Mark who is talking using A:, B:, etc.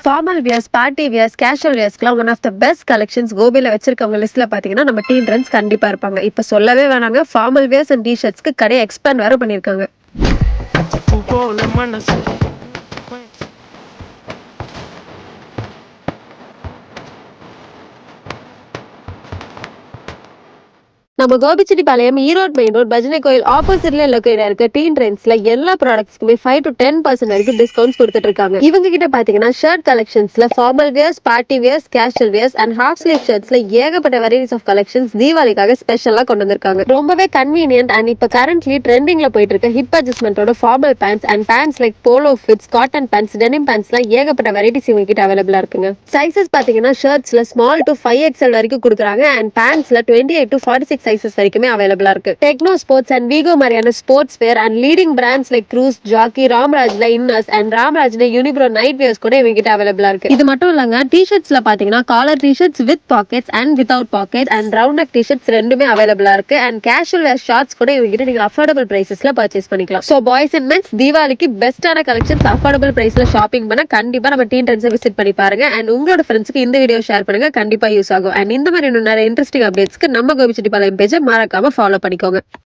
A: Formal wears, party wears, casual வியர்ஸ்க்குலாம் one of the best collections கோபில வச்சிருக்கவங்க லிஸ்ட்ல பாத்தீங்கன்னா நம்ம டீன் ட்ரெண்ட்ஸ் கண்டிப்பா இருப்பாங்க. இப்ப சொல்லவே வேணாங்க, ஃபார்மல் வியர்ஸ் அண்ட் டி ஷர்ட்ஸ்க்கு கடையை எக்ஸ்பேண்ட் வேற பண்ணிருக்காங்க.
B: பூ போல மனசு
A: நம்ம கோபிச்செட்டிப்பாளையம் ஈரோடு மெயின் ரோட் பஜனை கோயில் ஆப்போசிட்ல லொக்கேட் இருக்க டீன் ட்ரெண்ட்ஸ்ல எல்லா ப்ராடக்ட்ஸ்க்குமே 5 to 10% வரைக்கும் டிஸ்கவுண்ட்ஸ் கொடுத்துட்டு இருக்காங்க. இவங்க கிட்ட பாத்தீங்கன்னா ஷர்ட் கலெக்ஷன்ஸ்ல formal wears, party wears, casual wears and half sleeve ஷர்ட்ஸ்ல ஏகப்பட்ட வெரைட்டிஸ் ஆஃப் கலெக்ஷன்ஸ் தீபாவளிக்காக ஸ்பெஷலா கொண்டு வந்திருக்காங்க. ரொம்பவே கன்வீனியன்ட் அண்ட் இப்ப கரண்ட்லி ட்ரெண்டிங்ல போயிட்டு இருக்க ஹிப் அட்ஜஸ்ட்மெண்டோட formal pants and pants like polo fits, cotton pants, denim பேண்ட்ஸ்லாம் ஏகப்பட்ட வெரைட்டிஸ் இவங்க கிட்ட அவைலபிளா இருக்குங்க. சைசஸ் பாத்தீங்கன்னா ஷர்ட்ஸ்ல ஸ்மால் டு 5XL வரைக்கும் கொடுக்குறாங்க அண்ட் பேண்ட்ஸ்ல 28 to 46 சைசஸ் வரைக்குமே அவைலபிளா இருக்கு. டெக்னோ ஸ்போர்ட்ஸ் அண்ட் வீகோ மாதிரியான sports wear and leading brands like க்ரூஸ், ஜாக்கி, ராம்ராஜ்ல இன்னர்ஸ் அண்ட் ராம்ராஜ்ல யூனிப்ரோ நைட் வியர்ஸ் கூட இவங்க கிட்ட அவைலபிளா இருக்கு. இது மட்டும் இல்லங்க, டி-ஷர்ட்ஸ்ல பாத்தீங்கன்னா collar T-shirts with pockets and without pocket and round neck T-shirts ரெண்டுமே அவைலபிளா இருக்கு அண்ட் கேஷுவல் வேர் ஷார்ட்ஸ் கூட இவங்க கிட்ட நீங்க அஃபோர்டபிள் பிரைசஸ்ல பர்ச்சேஸ் பண்ணிக்கலாம். சோ பாய்ஸ் அண்ட் மென்ஸ் தீபாவளிக்கு பெஸ்டான கலெக்ஷன்ஸ் அஃபோர்டபிள் பிரைஸ்ல ஷாப்பிங் பண்ண கண்டிப்பா நம்ம டீன் ட்ரெண்ட்ஸ் விசிட் பண்ணி பாருங்க அண்ட் உங்களோட ஃப்ரெண்ட்ஸ்க்கு இந்த வீடியோ ஷேர் பண்ணுங்க, கண்டிப்பா யூஸ் ஆகும். அண்ட் இந்த மாதிரி நிறைய இன்ட்ரெஸ்டிங் அப்டேட்ஸ்க்கு நம்ம கோபிச்செட்டிப்பாளையம் பேஜை மறக்காம ஃபாலோ பண்ணிக்கோங்க.